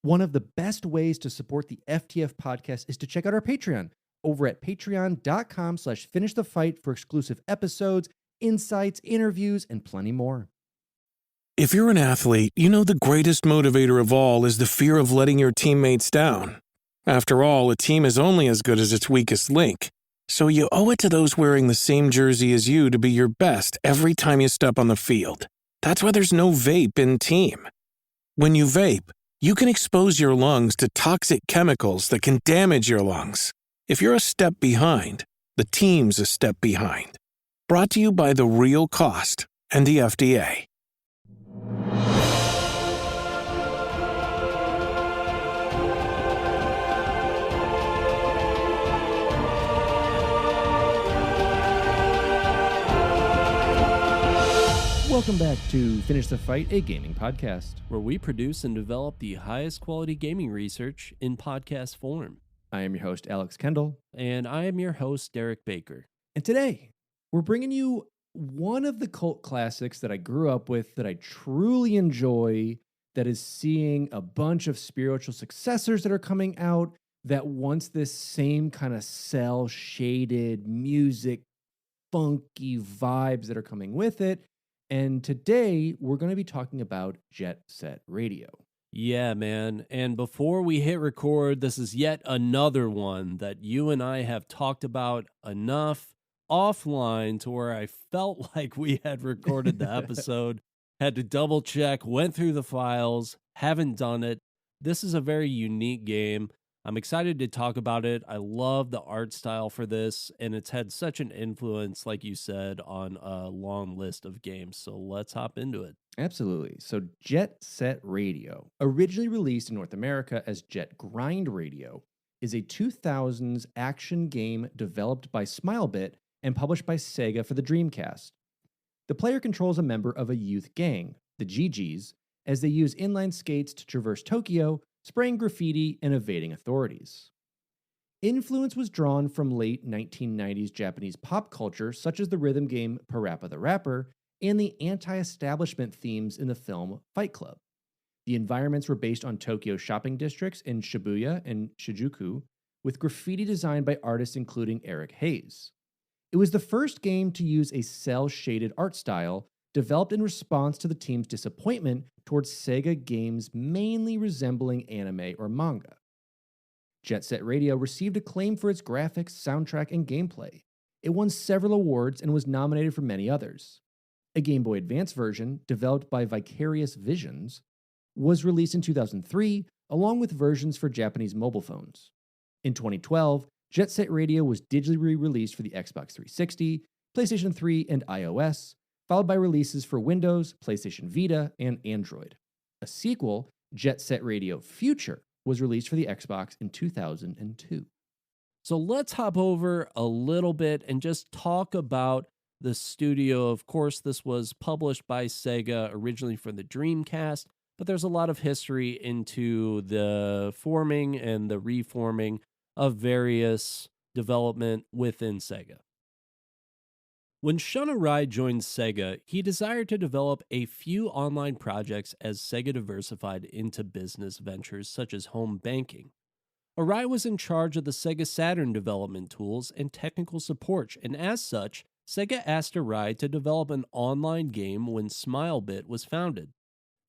One of the best ways to support the FTF podcast is to check out our Patreon over at patreon.com/finishthefight for exclusive episodes, insights, interviews, and plenty more. If you're an athlete, you know the greatest motivator of all is the fear of letting your teammates down. After all, a team is only as good as its weakest link. So you owe it to those wearing the same jersey as you to be your best every time you step on the field. That's why there's no vape in team. When you vape, you can expose your lungs to toxic chemicals that can damage your lungs. If you're a step behind, the team's a step behind. Brought to you by The Real Cost and the FDA. Welcome back to Finish the Fight, a gaming podcast, where we produce and develop the highest quality gaming research in podcast form. I am your host, Alex Kendall. And I am your host, Derek Baker. And today, we're bringing you one of the cult classics that I grew up with, that I truly enjoy, that is seeing a bunch of spiritual successors that are coming out, that wants this same kind of cel-shaded music, funky vibes that are coming with it. And today, we're going to be talking about Jet Set Radio. Yeah, man. And before we hit record, this is yet another one that you and I have talked about enough offline to where I felt like we had recorded the episode, had to double check, went through the files, haven't done it. This is a very unique game. I'm excited to talk about it. I love the art style for this, and it's had such an influence, like you said, on a long list of games. So let's hop into it. Absolutely. So Jet Set Radio, originally released in North America as Jet Grind Radio, is a 2000s action game developed by Smilebit and published by Sega for the Dreamcast. The player controls a member of a youth gang, the GGs, as they use inline skates to traverse Tokyo, spraying graffiti and evading authorities. Influence was drawn from late 1990s Japanese pop culture, such as the rhythm game Parappa the Rapper and the anti-establishment themes in the film Fight Club. The environments were based on Tokyo shopping districts in Shibuya and Shinjuku, with graffiti designed by artists including Eric Hayes. It was the first game to use a cel-shaded art style, developed in response to the team's disappointment towards Sega games mainly resembling anime or manga. Jet Set Radio received acclaim for its graphics, soundtrack, and gameplay. It won several awards and was nominated for many others. A Game Boy Advance version, developed by Vicarious Visions, was released in 2003, along with versions for Japanese mobile phones. In 2012, Jet Set Radio was digitally re-released for the Xbox 360, PlayStation 3, and iOS, followed by releases for Windows, PlayStation Vita, and Android. A sequel, Jet Set Radio Future, was released for the Xbox in 2002. So let's hop over a little bit and just talk about the studio. Of course, this was published by Sega originally for the Dreamcast, but there's a lot of history into the forming and the reforming of various development within Sega. When Shun Arai joined Sega, he desired to develop a few online projects as Sega diversified into business ventures such as home banking. Arai was in charge of the Sega Saturn development tools and technical support, and as such, Sega asked Arai to develop an online game when Smilebit was founded.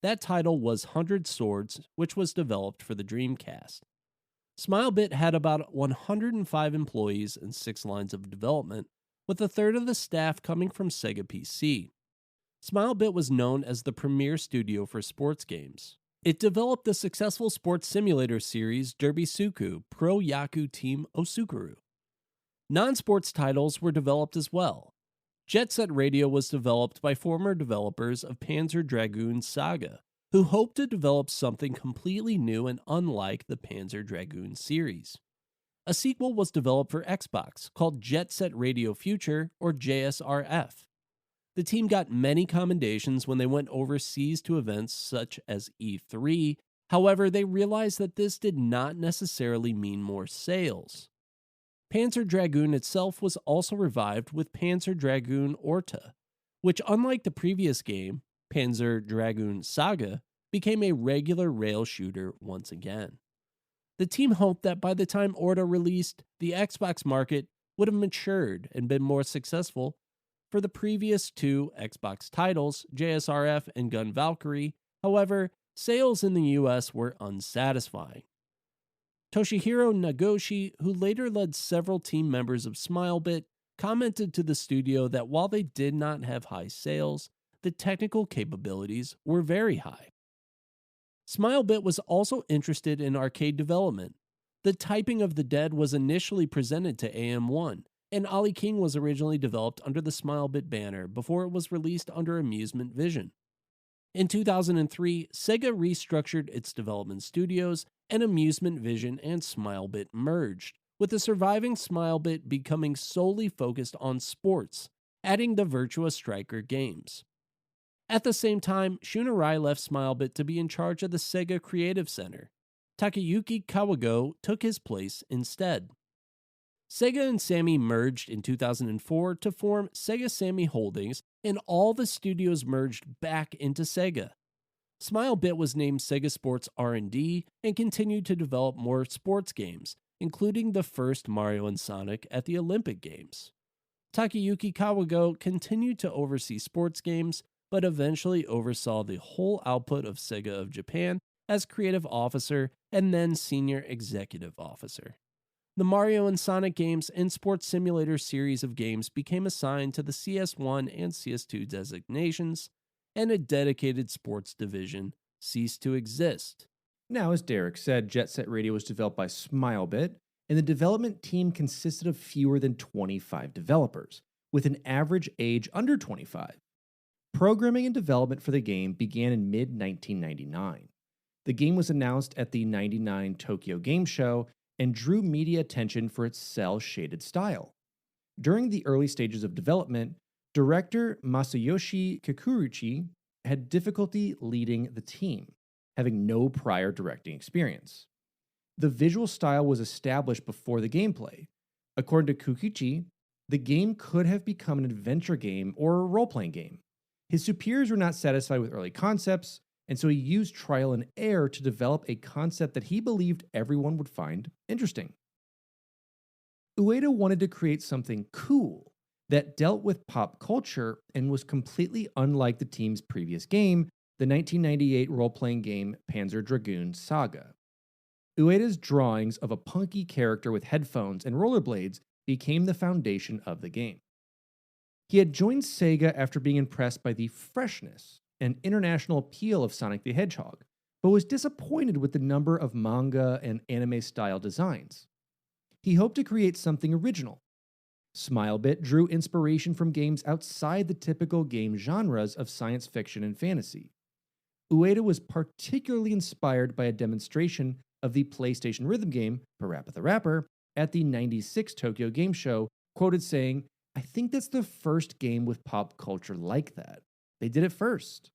That title was 100 Swords, which was developed for the Dreamcast. Smilebit had about 105 employees and 6 lines of development, with a third of the staff coming from Sega PC. Smilebit was known as the premier studio for sports games. It developed the successful sports simulator series Derby Suku Pro Yaku Team Osukuru. Non-sports titles were developed as well. Jet Set Radio was developed by former developers of Panzer Dragoon Saga, who hoped to develop something completely new and unlike the Panzer Dragoon series. A sequel was developed for Xbox called Jet Set Radio Future, or JSRF. The team got many commendations when they went overseas to events such as E3. However, they realized that this did not necessarily mean more sales. Panzer Dragoon itself was also revived with Panzer Dragoon Orta, which, unlike the previous game, Panzer Dragoon Saga, became a regular rail shooter once again. The team hoped that by the time Orta released, the Xbox market would have matured and been more successful. For the previous two Xbox titles, JSRF and Gun Valkyrie, however, sales in the US were unsatisfying. Toshihiro Nagoshi, who later led several team members of Smilebit, commented to the studio that while they did not have high sales, the technical capabilities were very high. Smilebit was also interested in arcade development. The Typing of the Dead was initially presented to AM1, and Ollie King was originally developed under the Smilebit banner before it was released under Amusement Vision. In 2003, Sega restructured its development studios, and Amusement Vision and Smilebit merged, with the surviving Smilebit becoming solely focused on sports, adding the Virtua Striker games. At the same time, Shun Arai left Smilebit to be in charge of the Sega Creative Center. Takayuki Kawago took his place instead. Sega and Sammy merged in 2004 to form Sega Sammy Holdings, and all the studios merged back into Sega. Smilebit was named Sega Sports R&D and continued to develop more sports games, including the first Mario and Sonic at the Olympic Games. Takayuki Kawago continued to oversee sports games, but eventually oversaw the whole output of Sega of Japan as creative officer and then senior executive officer. The Mario and Sonic games and Sports Simulator series of games became assigned to the CS1 and CS2 designations, and a dedicated sports division ceased to exist. Now, as Derek said, Jet Set Radio was developed by Smilebit, and the development team consisted of fewer than 25 developers, with an average age under 25. Programming and development for the game began in mid-1999. The game was announced at the '99 Tokyo Game Show and drew media attention for its cel-shaded style. During the early stages of development, director Masayoshi Kikuruchi had difficulty leading the team, having no prior directing experience. The visual style was established before the gameplay. According to Kikuchi, the game could have become an adventure game or a role-playing game. His superiors were not satisfied with early concepts, and so he used trial and error to develop a concept that he believed everyone would find interesting. Ueda wanted to create something cool that dealt with pop culture and was completely unlike the team's previous game, the 1998 role-playing game Panzer Dragoon Saga. Ueda's drawings of a punky character with headphones and rollerblades became the foundation of the game. He had joined Sega after being impressed by the freshness and international appeal of Sonic the Hedgehog, but was disappointed with the number of manga and anime-style designs. He hoped to create something original. Smilebit drew inspiration from games outside the typical game genres of science fiction and fantasy. Ueda was particularly inspired by a demonstration of the PlayStation rhythm game, Parappa the Rapper, at the '96 Tokyo Game Show, quoted saying, "I think that's the first game with pop culture like that. They did it first.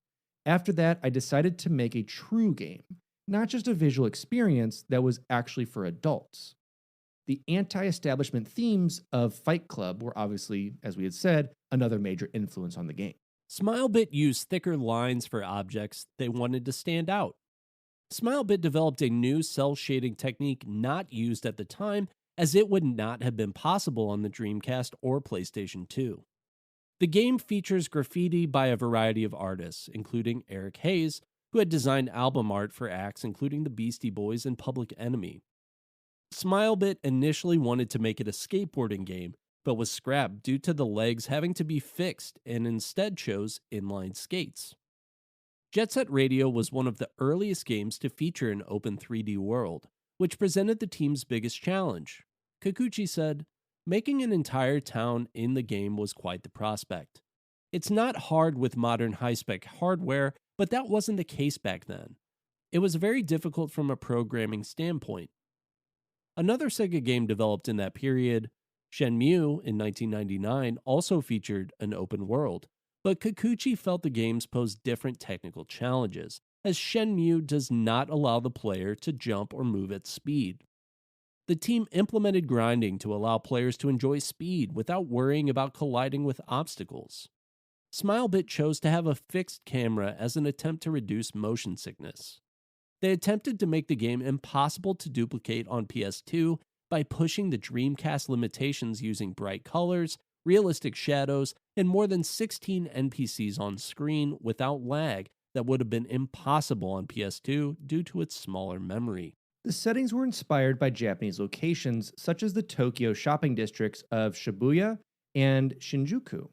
After that, I decided to make a true game, not just a visual experience that was actually for adults." The anti-establishment themes of Fight Club were obviously, as we had said, another major influence on the game. Smilebit used thicker lines for objects they wanted to stand out. Smilebit developed a new cel shading technique not used at the time, as it would not have been possible on the Dreamcast or PlayStation 2. The game features graffiti by a variety of artists, including Eric Hayes, who had designed album art for acts including the Beastie Boys and Public Enemy. Smilebit initially wanted to make it a skateboarding game, but was scrapped due to the legs having to be fixed and instead chose inline skates. Jet Set Radio was one of the earliest games to feature an open 3D world, which presented the team's biggest challenge. Kikuchi said, "Making an entire town in the game was quite the prospect. It's not hard with modern high-spec hardware, but that wasn't the case back then. It was very difficult from a programming standpoint." Another Sega game developed in that period, Shenmue in 1999, also featured an open world, but Kikuchi felt the games posed different technical challenges, as Shenmue does not allow the player to jump or move at speed. The team implemented grinding to allow players to enjoy speed without worrying about colliding with obstacles. Smilebit chose to have a fixed camera as an attempt to reduce motion sickness. They attempted to make the game impossible to duplicate on PS2 by pushing the Dreamcast limitations using bright colors, realistic shadows, and more than 16 NPCs on screen without lag that would have been impossible on PS2 due to its smaller memory. The settings were inspired by Japanese locations such as the Tokyo shopping districts of Shibuya and Shinjuku,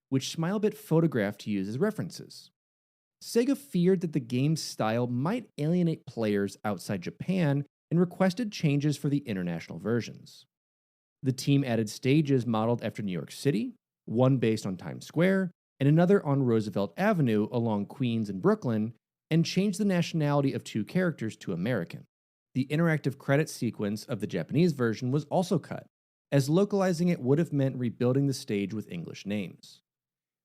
which Smilebit photographed to use as references. Sega feared that the game's style might alienate players outside Japan and requested changes for the international versions. The team added stages modeled after New York City, one based on Times Square, and another on Roosevelt Avenue along Queens and Brooklyn, and changed the nationality of two characters to American. The interactive credit sequence of the Japanese version was also cut, as localizing it would have meant rebuilding the stage with English names.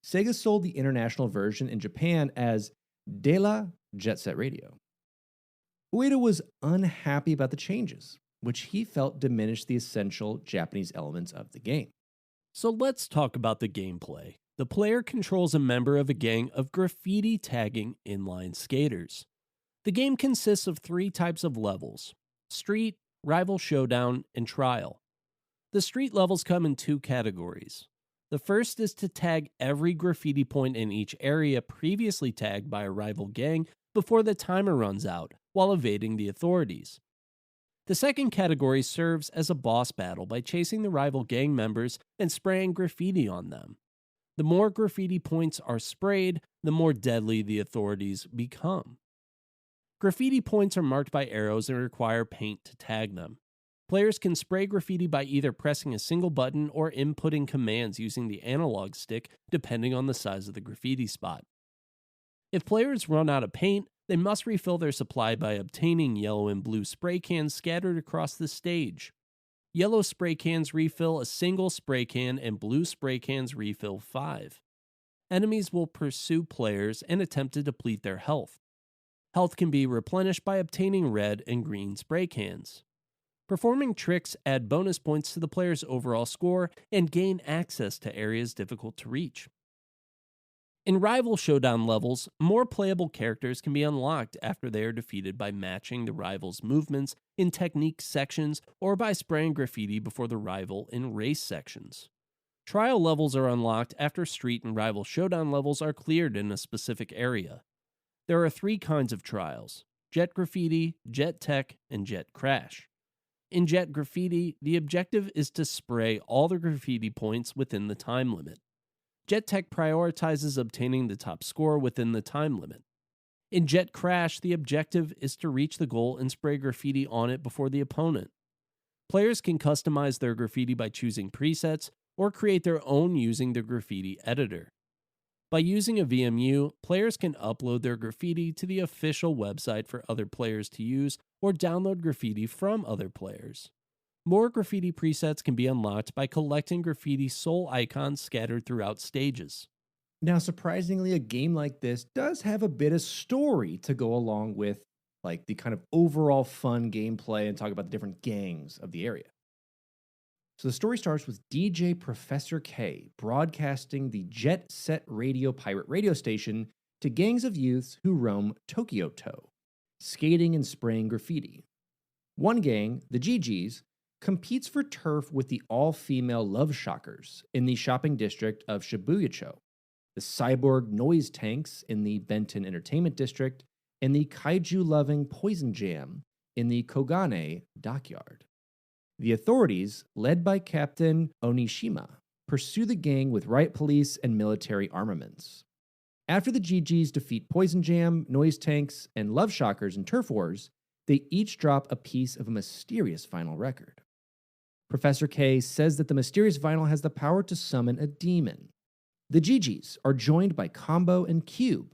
Sega sold the international version in Japan as De La Jet Set Radio. Ueda was unhappy about the changes, which he felt diminished the essential Japanese elements of the game. So let's talk about the gameplay. The player controls a member of a gang of graffiti tagging inline skaters. The game consists of 3 types of levels: Street, Rival Showdown, and Trial. The street levels come in 2 categories. The first is to tag every graffiti point in each area previously tagged by a rival gang before the timer runs out, while evading the authorities. The second category serves as a boss battle by chasing the rival gang members and spraying graffiti on them. The more graffiti points are sprayed, the more deadly the authorities become. Graffiti points are marked by arrows and require paint to tag them. Players can spray graffiti by either pressing a single button or inputting commands using the analog stick, depending on the size of the graffiti spot. If players run out of paint, they must refill their supply by obtaining yellow and blue spray cans scattered across the stage. Yellow spray cans refill a single spray can and blue spray cans refill 5. Enemies will pursue players and attempt to deplete their health. Health can be replenished by obtaining red and green spray cans. Performing tricks add bonus points to the player's overall score and gain access to areas difficult to reach. In Rival Showdown levels, more playable characters can be unlocked after they are defeated by matching the rival's movements in technique sections or by spraying graffiti before the rival in race sections. Trial levels are unlocked after Street and Rival Showdown levels are cleared in a specific area. There are 3 kinds of trials: Jet Graffiti, Jet Tech, and Jet Crash. In Jet Graffiti, the objective is to spray all the graffiti points within the time limit. Jet Tech prioritizes obtaining the top score within the time limit. In Jet Crash, the objective is to reach the goal and spray graffiti on it before the opponent. Players can customize their graffiti by choosing presets or create their own using the graffiti editor. By using a VMU, players can upload their graffiti to the official website for other players to use or download graffiti from other players. More graffiti presets can be unlocked by collecting graffiti soul icons scattered throughout stages. Now, surprisingly, a game like this does have a bit of story to go along with like the kind of overall fun gameplay and talk about the different gangs of the area. So the story starts with DJ Professor K broadcasting the Jet Set Radio pirate radio station to gangs of youths who roam Tokyo-to, skating and spraying graffiti. One gang, the GGs, competes for turf with the all-female Love Shockers in the shopping district of Shibuya-cho, the cyborg Noise Tanks in the Benton Entertainment District, and the kaiju-loving Poison Jam in the Kogane Dockyard. The authorities, led by Captain Onishima, pursue the gang with riot police and military armaments. After the GGs defeat Poison Jam, Noise Tanks, and Love Shockers in turf wars, they each drop a piece of a mysterious vinyl record. Professor K says that the mysterious vinyl has the power to summon a demon. The GGs are joined by Combo and Cube,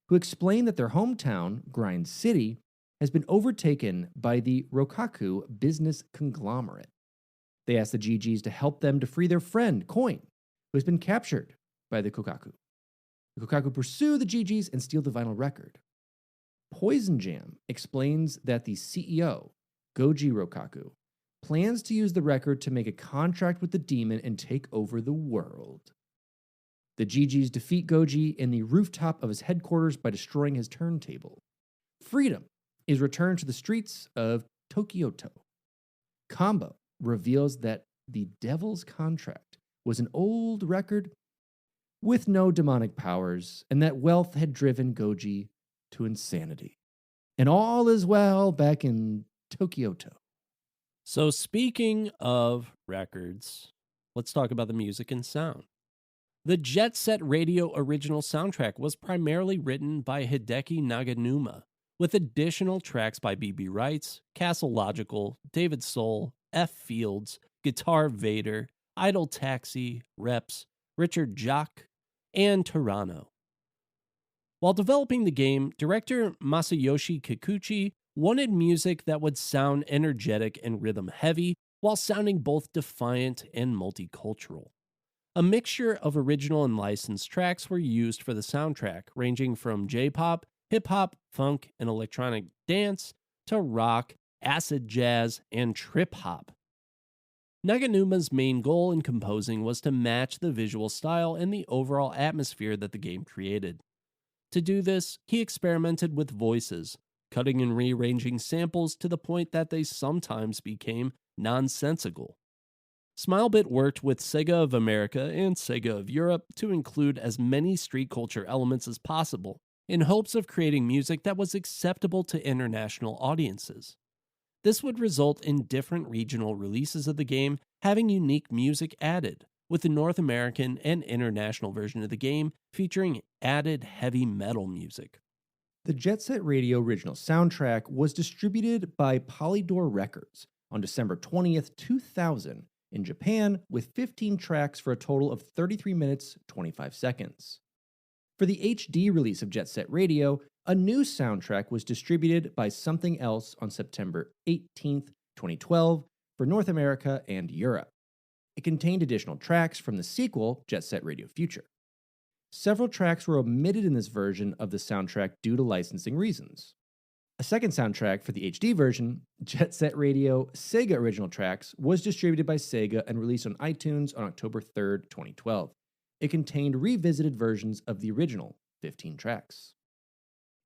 who explain that their hometown, Grind City, has been overtaken by the Rokaku business conglomerate. They ask the GGs to help them to free their friend, Coin, who has been captured by the Kokaku. The Kokaku pursue the GGs and steal the vinyl record. Poison Jam explains that the CEO, Goji Rokaku, plans to use the record to make a contract with the demon and take over the world. The GGs defeat Goji in the rooftop of his headquarters by destroying his turntable. Freedom is returned to the streets of Tokyoto. Combo reveals that the Devil's Contract was an old record with no demonic powers, and that wealth had driven Goji to insanity. And all is well back in Tokyoto. So speaking of records, let's talk about the music and sound. The Jet Set Radio original soundtrack was primarily written by Hideki Naganuma, with additional tracks by B.B. Wrights, Castle Logical, David Soul, F. Fields, Guitar Vader, Idle Taxi, Reps, Richard Jacques, and Turano. While developing the game, director Masayoshi Kikuchi wanted music that would sound energetic and rhythm-heavy while sounding both defiant and multicultural. A mixture of original and licensed tracks were used for the soundtrack, ranging from J-pop, hip-hop, funk, and electronic dance to rock, acid jazz, and trip-hop. Naganuma's main goal in composing was to match the visual style and the overall atmosphere that the game created. To do this, he experimented with voices, cutting and rearranging samples to the point that they sometimes became nonsensical. Smilebit worked with Sega of America and Sega of Europe to include as many street culture elements as possible, in hopes of creating music that was acceptable to international audiences. This would result in different regional releases of the game having unique music added, with the North American and international version of the game featuring added heavy metal music. The Jet Set Radio original soundtrack was distributed by Polydor Records on December 20th, 2000 in Japan, with 15 tracks for a total of 33 minutes, 25 seconds. For the HD release of Jet Set Radio, a new soundtrack was distributed by Something Else on September 18th, 2012 for North America and Europe. It contained additional tracks from the sequel, Jet Set Radio Future. Several tracks were omitted in this version of the soundtrack due to licensing reasons. A second soundtrack for the HD version, Jet Set Radio Sega Original Tracks, was distributed by Sega and released on iTunes on October 3rd, 2012. It contained revisited versions of the original 15 tracks.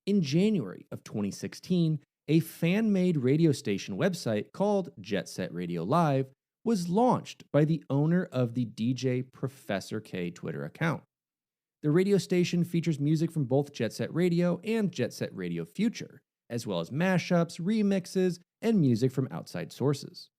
In January of 2016, a fan-made radio station website called Jet Set Radio Live was launched by the owner of the DJ Professor K Twitter account. The radio station features music from both Jet Set Radio and Jet Set Radio Future, as well as mashups, remixes, and music from outside sources.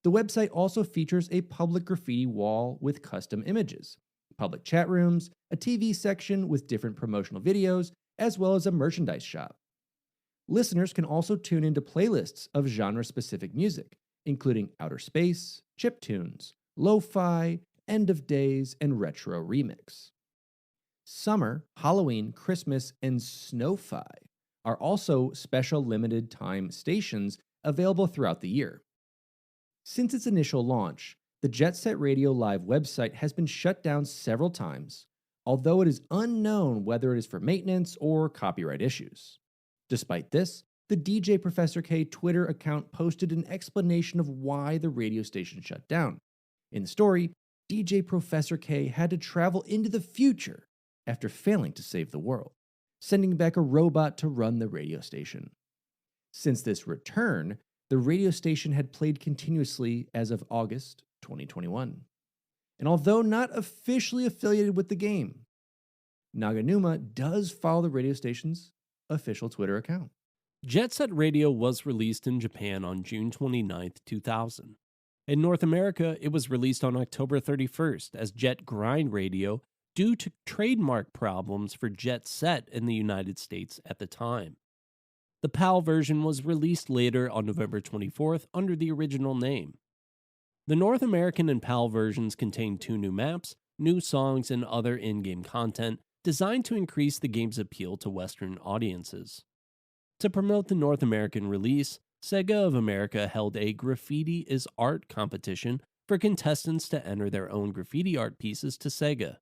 The website also features a public graffiti wall with custom images, public chat rooms, a TV section with different promotional videos, as well as a merchandise shop. Listeners can also tune into playlists of genre-specific music, including outer space, chiptunes, lo-fi, end of days, and retro remix. Summer, Halloween, Christmas, and Snow-fi are also special limited time stations available throughout the year. Since its initial launch, the Jet Set Radio Live website has been shut down several times, although it is unknown whether it is for maintenance or copyright issues. Despite this, the DJ Professor K Twitter account posted an explanation of why the radio station shut down. In the story, DJ Professor K had to travel into the future after failing to save the world, sending back a robot to run the radio station. Since this return, the radio station had played continuously as of August 2021. And although not officially affiliated with the game, Naganuma does follow the radio station's official Twitter account. Jet Set Radio was released in Japan on June 29, 2000. In North America, it was released on October 31st as Jet Grind Radio due to trademark problems for Jet Set in the United States at the time. The PAL version was released later on November 24th under the original name. The North American and PAL versions contain 2 new maps, new songs, and other in-game content designed to increase the game's appeal to Western audiences. To promote the North American release, Sega of America held a Graffiti is Art competition for contestants to enter their own graffiti art pieces to Sega.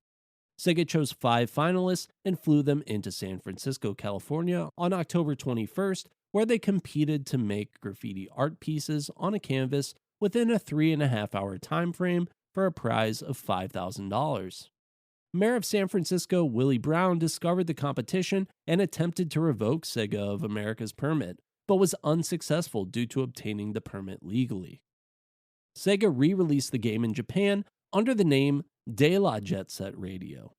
Sega chose 5 finalists and flew them into San Francisco, California on October 21st, where they competed to make graffiti art pieces on a canvas within a 3.5-hour time frame for a prize of $5,000. Mayor of San Francisco Willie Brown discovered the competition and attempted to revoke Sega of America's permit, but was unsuccessful due to obtaining the permit legally. Sega re-released the game in Japan under the name De La Jet Set Radio.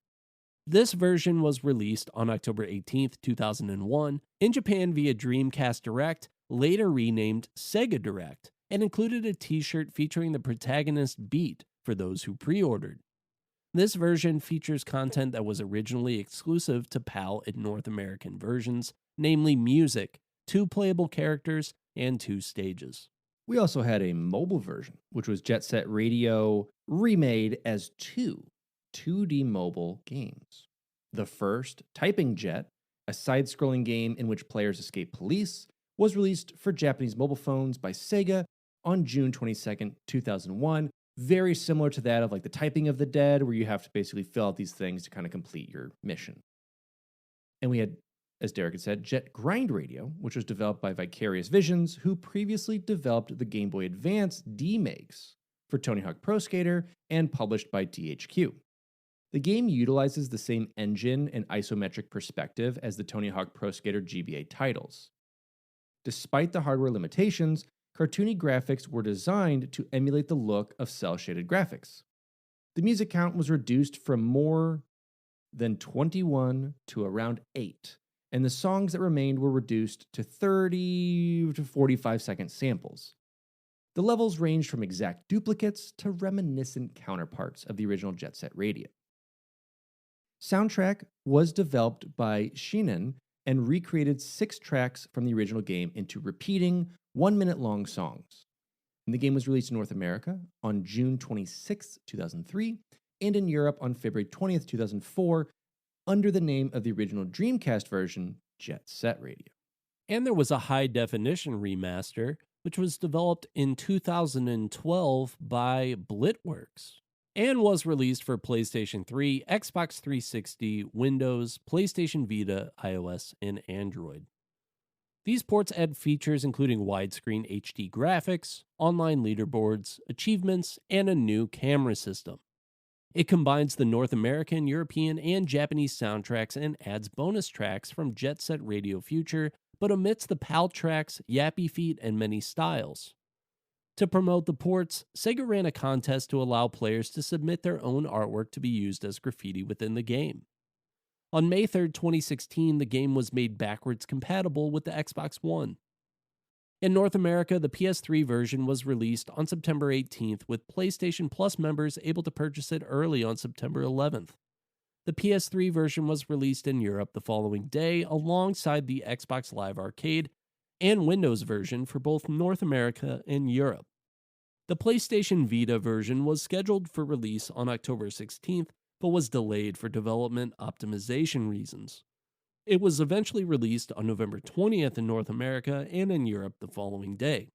This version was released on October 18, 2001, in Japan via Dreamcast Direct, later renamed Sega Direct, and included a t-shirt featuring the protagonist Beat for those who pre-ordered. This version features content that was originally exclusive to PAL and North American versions, namely music, 2 playable characters, and 2 stages. We also had a mobile version, which was Jet Set Radio remade as 2 2D mobile games. The first, Typing Jet, a side-scrolling game in which players escape police, was released for Japanese mobile phones by Sega on June 22nd, 2001. Very similar to that of like the Typing of the Dead, where you have to basically fill out these things to kind of complete your mission. And we had, as Derek had said, Jet Grind Radio, which was developed by Vicarious Visions, who previously developed the Game Boy Advance D-Makes for Tony Hawk Pro Skater and published by THQ. The game utilizes the same engine and isometric perspective as the Tony Hawk Pro Skater GBA titles. Despite the hardware limitations, cartoony graphics were designed to emulate the look of cel-shaded graphics. The music count was reduced from more than 21 to around 8, and the songs that remained were reduced to 30 to 45-second samples. The levels ranged from exact duplicates to reminiscent counterparts of the original Jet Set Radio. Soundtrack was developed by Shinen and recreated 6 tracks from the original game into repeating 1-minute-long songs. And the game was released in North America on June 26, 2003, and in Europe on February 20th, 2004, under the name of the original Dreamcast version, Jet Set Radio. And there was a high-definition remaster, which was developed in 2012 by Blitworks, and was released for PlayStation 3, Xbox 360, Windows, PlayStation Vita, iOS, and Android. These ports add features including widescreen HD graphics, online leaderboards, achievements, and a new camera system. It combines the North American, European, and Japanese soundtracks and adds bonus tracks from Jet Set Radio Future, but omits the PAL tracks, Yappy Feet, and many styles. To promote the ports, Sega ran a contest to allow players to submit their own artwork to be used as graffiti within the game. On May 3, 2016, the game was made backwards compatible with the Xbox One. In North America, the PS3 version was released on September 18th, with PlayStation Plus members able to purchase it early on September 11th. The PS3 version was released in Europe the following day alongside the Xbox Live Arcade and Windows version for both North America and Europe. The PlayStation Vita version was scheduled for release on October 16th, but was delayed for development optimization reasons. It was eventually released on November 20th in North America and in Europe the following day.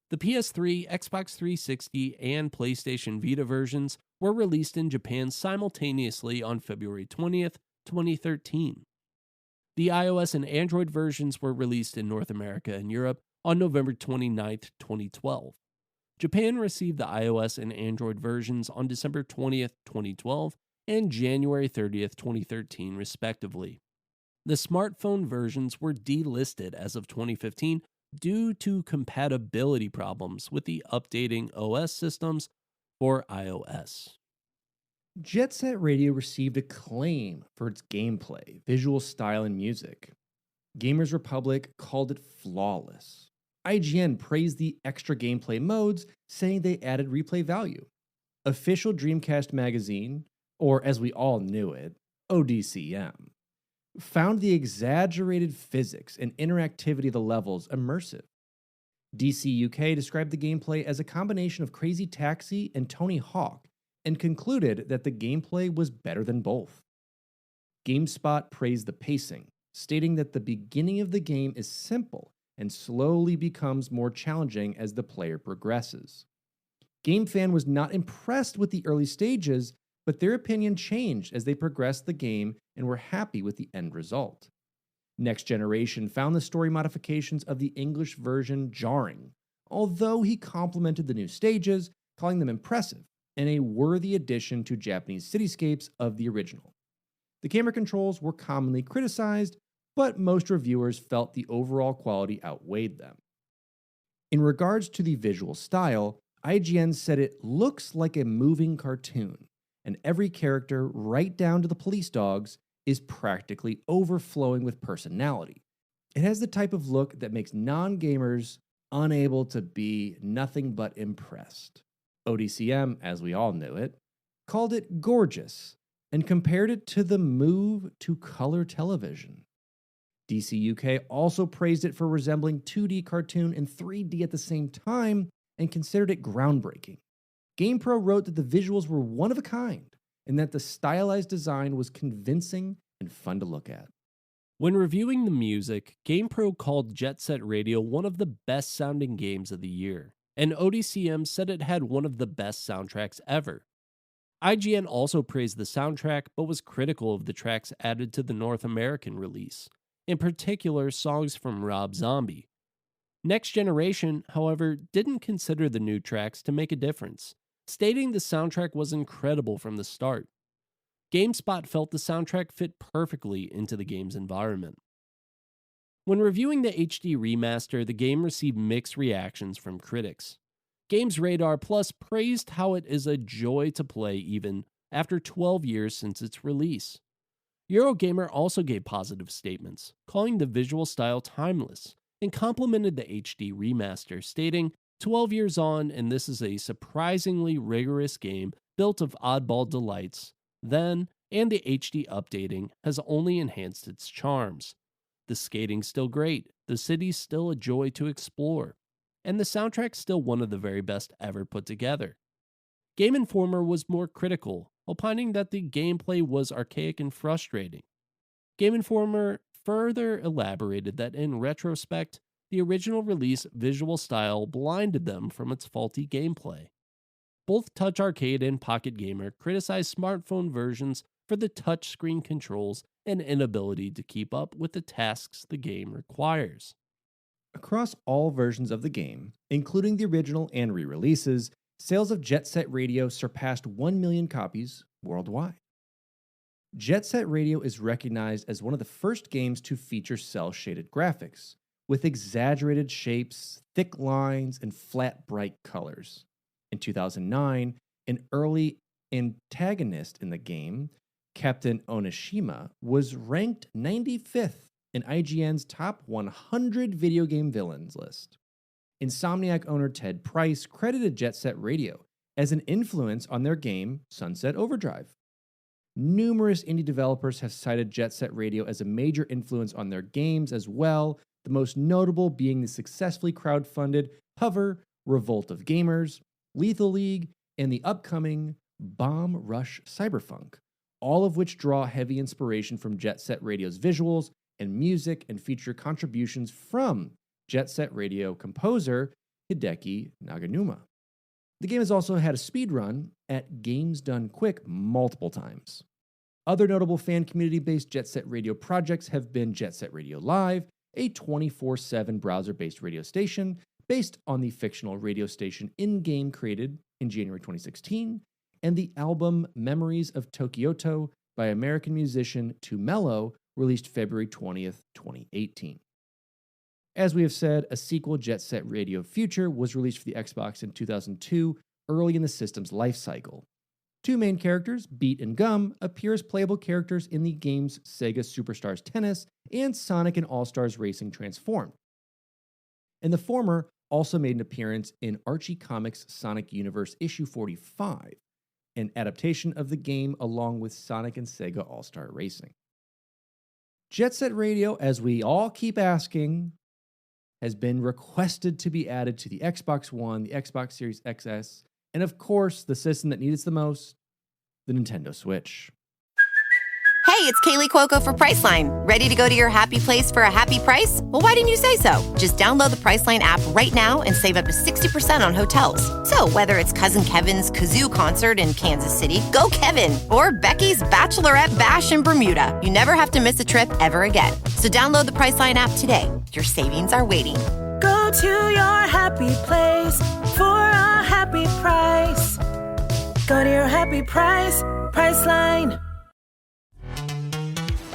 The PS3, Xbox 360, and PlayStation Vita versions were released in Japan simultaneously on February 20th, 2013. The iOS and Android versions were released in North America and Europe on November 29th, 2012. Japan received the iOS and Android versions on December 20th, 2012, and January 30th, 2013, respectively. The smartphone versions were delisted as of 2015 due to compatibility problems with the updating OS systems for iOS. Jet Set Radio received acclaim for its gameplay, visual style, and music. Gamers Republic called it flawless. IGN praised the extra gameplay modes, saying they added replay value. Official Dreamcast magazine, or as we all knew it, ODCM, found the exaggerated physics and interactivity of the levels immersive. DC UK described the gameplay as a combination of Crazy Taxi and Tony Hawk, and concluded that the gameplay was better than both. GameSpot praised the pacing, stating that the beginning of the game is simple and slowly becomes more challenging as the player progresses. GameFan was not impressed with the early stages, but their opinion changed as they progressed the game and were happy with the end result. Next Generation found the story modifications of the English version jarring, although he complimented the new stages, calling them impressive and a worthy addition to Japanese cityscapes of the original. The camera controls were commonly criticized, but most reviewers felt the overall quality outweighed them. In regards to the visual style, IGN said it looks like a moving cartoon, and every character, right down to the police dogs, is practically overflowing with personality. It has the type of look that makes non-gamers unable to be nothing but impressed. ODCM, as we all knew it, called it gorgeous and compared it to the move to color television. DC UK also praised it for resembling 2D cartoon and 3D at the same time and considered it groundbreaking. GamePro wrote that the visuals were one of a kind and that the stylized design was convincing and fun to look at. When reviewing the music, GamePro called Jet Set Radio one of the best sounding games of the year, and ODCM said it had one of the best soundtracks ever. IGN also praised the soundtrack, but was critical of the tracks added to the North American release, in particular songs from Rob Zombie. Next Generation, however, didn't consider the new tracks to make a difference, stating the soundtrack was incredible from the start. GameSpot felt the soundtrack fit perfectly into the game's environment. When reviewing the HD remaster, the game received mixed reactions from critics. Games Radar Plus praised how it is a joy to play even after 12 years since its release. Eurogamer also gave positive statements, calling the visual style timeless, and complimented the HD remaster, stating, 12 years on, and this is a surprisingly rigorous game built of oddball delights, then, and the HD updating has only enhanced its charms. The skating's still great, the city's still a joy to explore, and the soundtrack's still one of the very best ever put together. Game Informer was more critical, opining that the gameplay was archaic and frustrating. Game Informer further elaborated that in retrospect, the original release visual style blinded them from its faulty gameplay. Both Touch Arcade and Pocket Gamer criticized smartphone versions for the touchscreen controls and inability to keep up with the tasks the game requires. Across all versions of the game, including the original and re-releases, sales of Jet Set Radio surpassed 1 million copies worldwide. Jet Set Radio is recognized as one of the first games to feature cel-shaded graphics, with exaggerated shapes, thick lines, and flat, bright colors. In 2009, an early antagonist in the game, Captain Onishima, was ranked 95th in IGN's top 100 video game villains list. Insomniac owner Ted Price credited Jet Set Radio as an influence on their game Sunset Overdrive. Numerous indie developers have cited Jet Set Radio as a major influence on their games as well, the most notable being the successfully crowdfunded Hover, Revolt of Gamers, Lethal League, and the upcoming Bomb Rush Cyberpunk, all of which draw heavy inspiration from Jet Set Radio's visuals and music and feature contributions from Jet Set Radio composer Hideki Naganuma. The game has also had a speedrun at Games Done Quick multiple times. Other notable fan community-based Jet Set Radio projects have been Jet Set Radio Live, a 24/7 browser-based radio station based on the fictional radio station In-Game created in January 2016, and the album Memories of Tokyoto by American musician Too Mellow, released February 20th, 2018. As we have said, a sequel, Jet Set Radio Future, was released for the Xbox in 2002, early in the system's life cycle. Two main characters, Beat and Gum, appear as playable characters in the games Sega Superstars Tennis and Sonic and All-Stars Racing Transformed. And the former also made an appearance in Archie Comics' Sonic Universe issue 45, an adaptation of the game along with Sonic and Sega All-Star Racing. Jet Set Radio, as we all keep asking, has been requested to be added to the Xbox One, the Xbox Series XS, and of course, the system that needs it the most, the Nintendo Switch. Hey, it's Kaylee Cuoco for Priceline. Ready to go to your happy place for a happy price? Well, why didn't you say so? Just download the Priceline app right now and save up to 60% on hotels. So whether it's Cousin Kevin's Kazoo Concert in Kansas City, go Kevin, or Becky's Bachelorette Bash in Bermuda, you never have to miss a trip ever again. So download the Priceline app today. Your savings are waiting. Go to your happy place for a happy price. Go happy price, Priceline.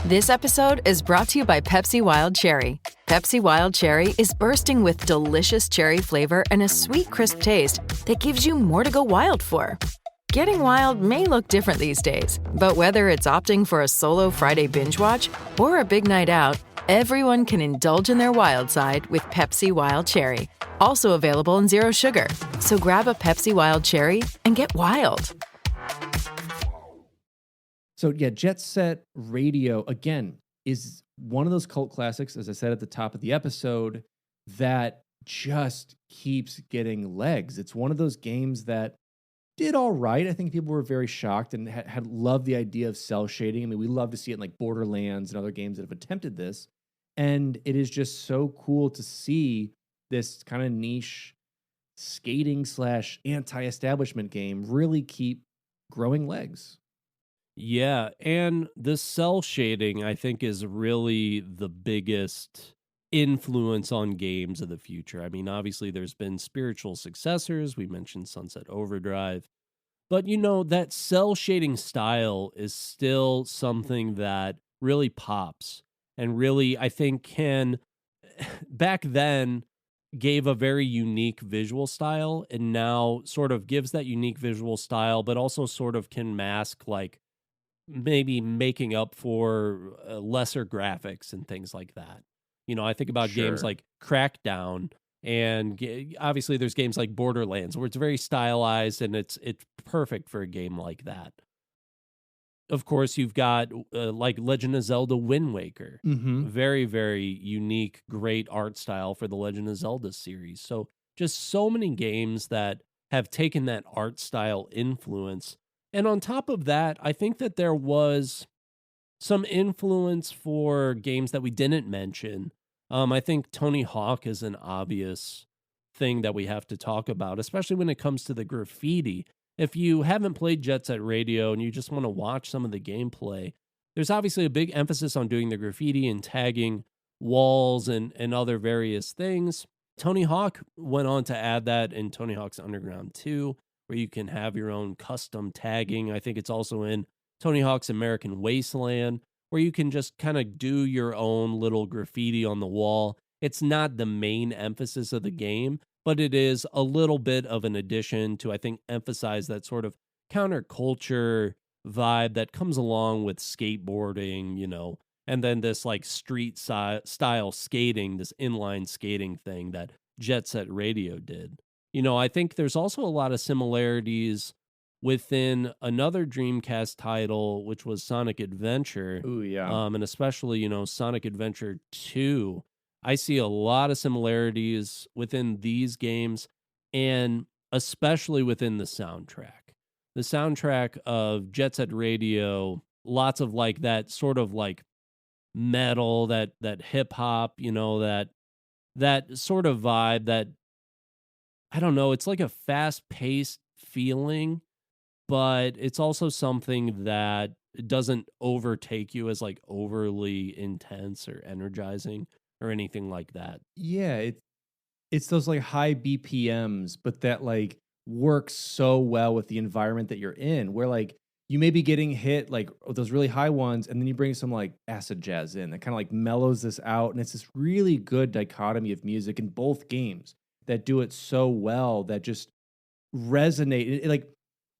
This episode is brought to you by Pepsi Wild Cherry. Pepsi Wild Cherry is bursting with delicious cherry flavor and a sweet, crisp taste that gives you more to go wild for. Getting wild may look different these days, but whether it's opting for a solo Friday binge watch or a big night out, everyone can indulge in their wild side with Pepsi Wild Cherry. Also available in Zero Sugar. So grab a Pepsi Wild Cherry and get wild. So yeah, Jet Set Radio, again, is one of those cult classics, as I said at the top of the episode, that just keeps getting legs. It's one of those games that did all right. I think people were very shocked and had loved the idea of cell shading. I mean, we love to see it in like Borderlands and other games that have attempted this. And it is just so cool to see this kind of niche skating / anti-establishment game really keep growing legs. Yeah, and the cell shading, I think, is really the biggest influence on games of the future. I mean, obviously, there's been spiritual successors. We mentioned Sunset Overdrive. But, that cell shading style is still something that really pops and really, I think, back then, gave a very unique visual style and now sort of gives that unique visual style, but also sort of can mask, like, maybe making up for lesser graphics and things like that. I think about games like Crackdown, and obviously there's games like Borderlands where it's very stylized and it's perfect for a game like that. Of course, you've got like Legend of Zelda Wind Waker. Mm-hmm. Very, very unique, great art style for the Legend of Zelda series. So just so many games that have taken that art style influence. And on top of that, I think that there was some influence for games that we didn't mention. I think Tony Hawk is an obvious thing that we have to talk about, especially when it comes to the graffiti. If you haven't played Jet Set Radio and you just want to watch some of the gameplay, there's obviously a big emphasis on doing the graffiti and tagging walls and other various things. Tony Hawk went on to add that in Tony Hawk's Underground 2, where you can have your own custom tagging. I think it's also in Tony Hawk's American Wasteland, where you can just kind of do your own little graffiti on the wall. It's not the main emphasis of the game, but it is a little bit of an addition to, I think, emphasize that sort of counterculture vibe that comes along with skateboarding, and then this like street style skating, this inline skating thing that Jet Set Radio did. I think there's also a lot of similarities within another Dreamcast title, which was Sonic Adventure. Ooh, yeah. And especially, Sonic Adventure 2. I see a lot of similarities within these games, and especially within the soundtrack. The soundtrack of Jet Set Radio, lots of like that sort of like metal, that hip hop, that sort of vibe that, I don't know, it's like a fast-paced feeling, but it's also something that doesn't overtake you as like overly intense or energizing or anything like that. Yeah, it's those like high BPMs, but that like works so well with the environment that you're in, where like you may be getting hit like those really high ones, and then you bring some like acid jazz in that kind of like mellows this out, and it's this really good dichotomy of music in both games that do it so well that just resonate. Like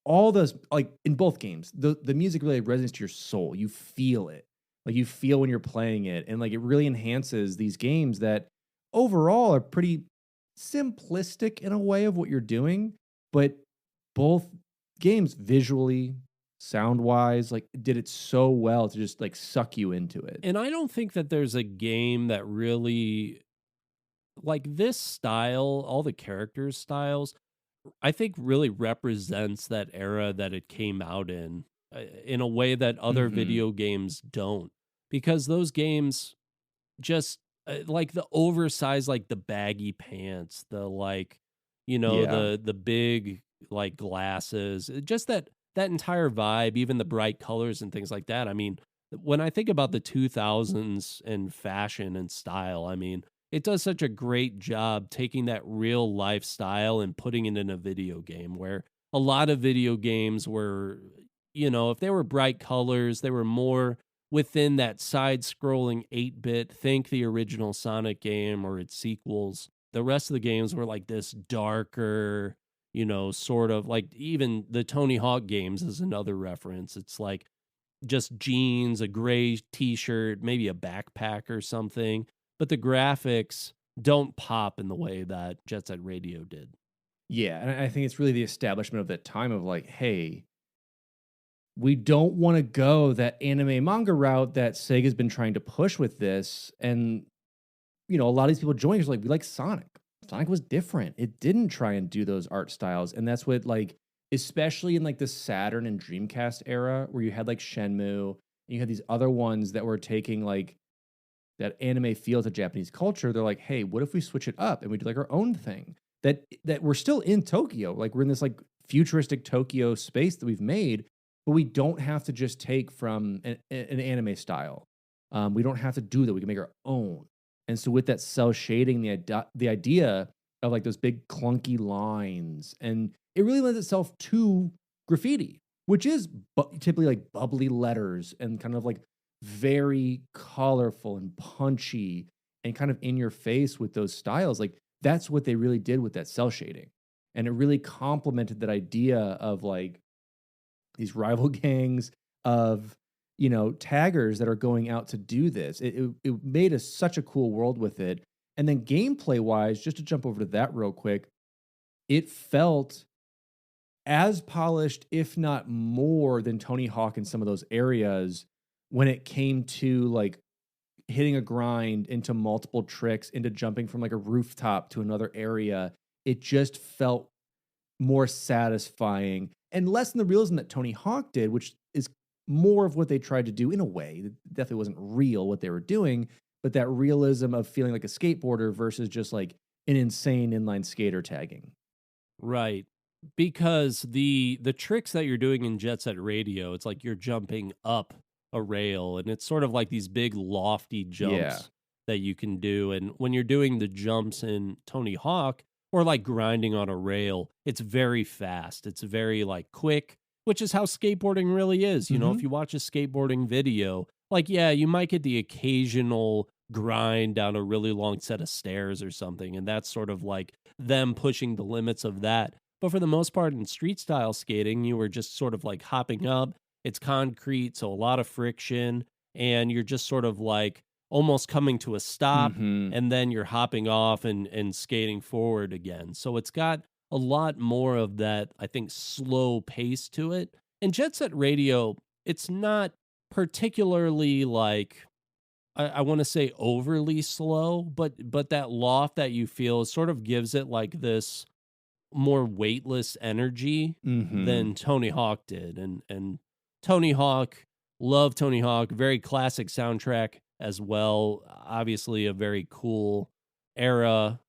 all those, like in both games, the music really resonates to your soul. You feel it. Like you feel when you're playing it, and like it really enhances these games that overall are pretty simplistic in a way of what you're doing, but both games visually, sound-wise, like did it so well to just like suck you into it. And I don't think that there's a game that really, like this style, all the characters' styles, I think really represents that era that it came out in a way that other video games don't, because those games just like the oversized, like the baggy pants, the like, the big like glasses, just that entire vibe, even the bright colors and things like that. I mean, when I think about the 2000s and fashion and style, I mean, it does such a great job taking that real lifestyle and putting it in a video game where a lot of video games were, if they were bright colors, they were more within that side-scrolling 8-bit, think the original Sonic game or its sequels. The rest of the games were like this darker, sort of like even the Tony Hawk games is another reference. It's like just jeans, a gray t-shirt, maybe a backpack or something. But the graphics don't pop in the way that Jet Set Radio did. Yeah, and I think it's really the establishment of that time of like, hey, we don't want to go that anime manga route that Sega's been trying to push with this. And, a lot of these people joined, like, we like Sonic. Sonic was different. It didn't try and do those art styles. And that's what, like, especially in like the Saturn and Dreamcast era, where you had like Shenmue, and you had these other ones that were taking like that anime feel to Japanese culture. They're like, hey, what if we switch it up and we do like our own thing? That we're still in Tokyo. Like, we're in this like futuristic Tokyo space that we've made, but we don't have to just take from an anime style. We don't have to do that. We can make our own. And so with that cell shading, the idea of like those big clunky lines, and it really lends itself to graffiti, which is typically like bubbly letters and kind of like very colorful and punchy and kind of in your face with those styles. Like, that's what they really did with that cell shading. And it really complemented that idea of like these rival gangs of, taggers that are going out to do this. It made such a cool world with it. And then gameplay wise, just to jump over to that real quick, it felt as polished, if not more, than Tony Hawk in some of those areas when it came to like hitting a grind into multiple tricks, into jumping from like a rooftop to another area. It just felt more satisfying and less than the realism that Tony Hawk did, which is more of what they tried to do in a way. It definitely wasn't real what they were doing, but that realism of feeling like a skateboarder versus just like an insane inline skater tagging. Right. Because the tricks that you're doing in Jet Set Radio, it's like you're jumping up a rail, and it's sort of like these big lofty jumps that you can do. And when you're doing the jumps in Tony Hawk or like grinding on a rail, it's very fast. It's very like quick, which is how skateboarding really is. If you watch a skateboarding video, like, yeah, you might get the occasional grind down a really long set of stairs or something. And that's sort of like them pushing the limits of that. But for the most part in street style skating, you were just sort of like hopping up. It's concrete, so a lot of friction, and you're just sort of like almost coming to a stop, and then you're hopping off and skating forward again. So it's got a lot more of that, I think, slow pace to it. And Jet Set Radio, it's not particularly like, I want to say overly slow, but that loft that you feel sort of gives it like this more weightless energy than Tony Hawk did. And Tony Hawk, love Tony Hawk, very classic soundtrack as well. Obviously a very cool era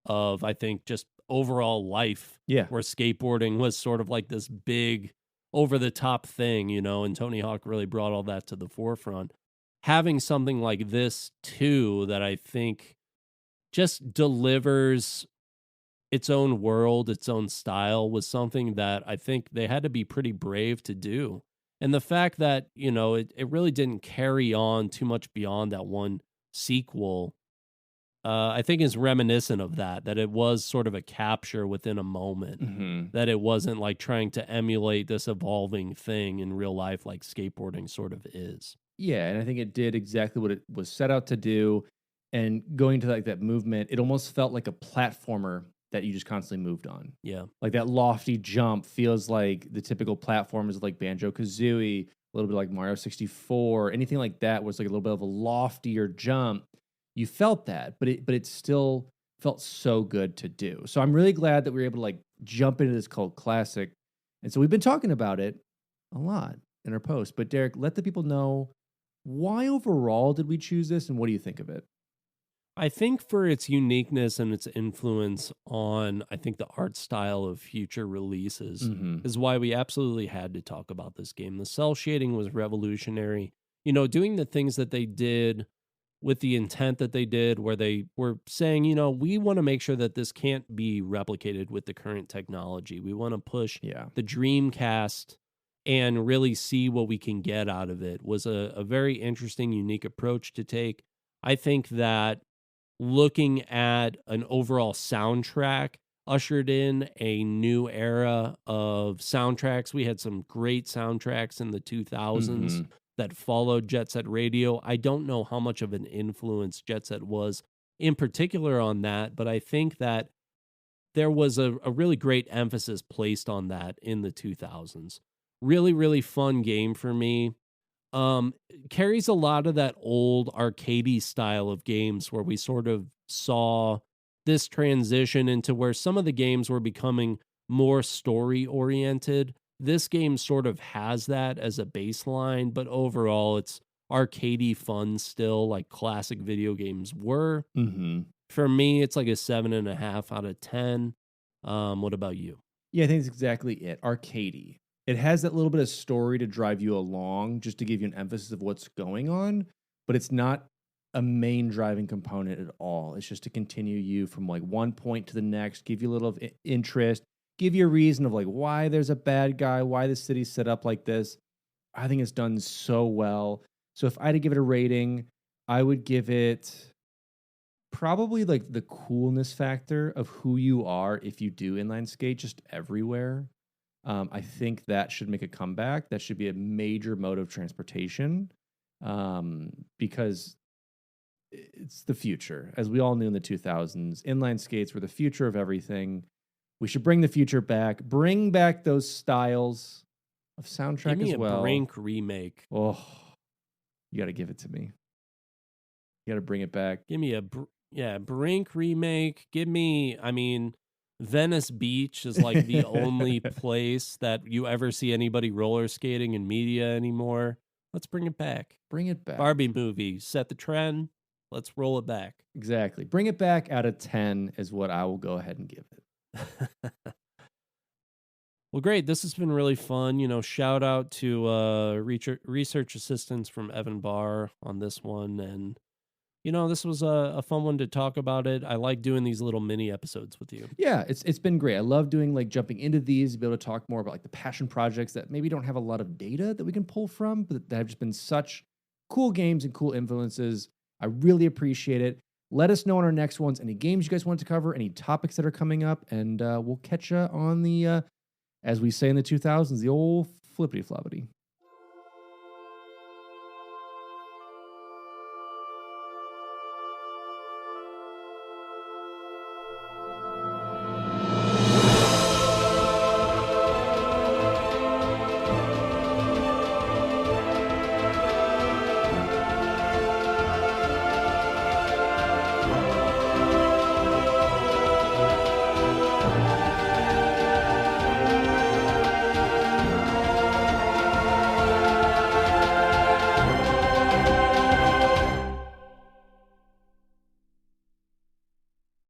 of, I think, just overall life. Yeah. Where skateboarding was sort of like this big over-the-top thing, and Tony Hawk really brought all that to the forefront. Having something like this, too, that I think just delivers its own world, its own style, was something that I think they had to be pretty brave to do. And the fact that, it really didn't carry on too much beyond that one sequel, I think is reminiscent of that it was sort of a capture within a moment, that it wasn't like trying to emulate this evolving thing in real life like skateboarding sort of is. Yeah, and I think it did exactly what it was set out to do. And going to like that movement, it almost felt like a platformer that you just constantly moved on. Yeah. Like that lofty jump feels like the typical platformers like Banjo-Kazooie, a little bit like Mario 64, anything like that was like a little bit of a loftier jump. You felt that, but it still felt so good to do. So I'm really glad that we were able to like jump into this cult classic. And so we've been talking about it a lot in our post. But Derek, let the people know, why overall did we choose this and what do you think of it? I think for its uniqueness and its influence on, I think, the art style of future releases is why we absolutely had to talk about this game. The cell shading was revolutionary. Doing the things that they did with the intent that they did, where they were saying, you know, we want to make sure that this can't be replicated with the current technology. We want to push Yeah. the Dreamcast and really see what we can get out of it. Was a very interesting, unique approach to take. I think that looking at an overall soundtrack ushered in a new era of soundtracks. We had some great soundtracks in the 2000s that followed Jet Set Radio. I don't know how much of an influence Jet Set was in particular on that, but I think that there was a really great emphasis placed on that in the 2000s. Really, really fun game for me. Carries a lot of that old arcadey style of games where we sort of saw this transition into where some of the games were becoming more story oriented. This game sort of has that as a baseline, but overall it's arcadey fun still, like classic video games were. For me, it's like a 7.5 out of 10. What about you? Yeah, I think that's exactly it. Arcadey. It has that little bit of story to drive you along, just to give you an emphasis of what's going on, but it's not a main driving component at all. It's just to continue you from like one point to the next, give you a little interest, give you a reason of like why there's a bad guy, why the city's set up like this. I think it's done so well. So if I had to give it a rating, I would give it probably like the coolness factor of who you are if you do inline skate just everywhere. I think that should make a comeback. That should be a major mode of transportation, because it's the future. As we all knew in the 2000s, inline skates were the future of everything. We should bring the future back. Bring back those styles of soundtrack as well. Give me a Brink remake. Oh, you got to give it to me. You got to bring it back. Give me Brink remake. Give me, Venice Beach is like the only place that you ever see anybody roller skating in media anymore. Let's bring it back. Bring it back. Barbie movie set the trend. Let's roll it back. Exactly. Bring it back out of 10 is what I will go ahead and give it. Well, great. This has been really fun. Shout out to research assistants from Evan Barr on this one. And this was a fun one to talk about it. I like doing these little mini episodes with you. Yeah, it's been great. I love doing like jumping into these, be able to talk more about like the passion projects that maybe don't have a lot of data that we can pull from, but that have just been such cool games and cool influences. I really appreciate it. Let us know on our next ones, any games you guys want to cover, any topics that are coming up, and we'll catch you on the, as we say in the 2000s, the old flippity floppity.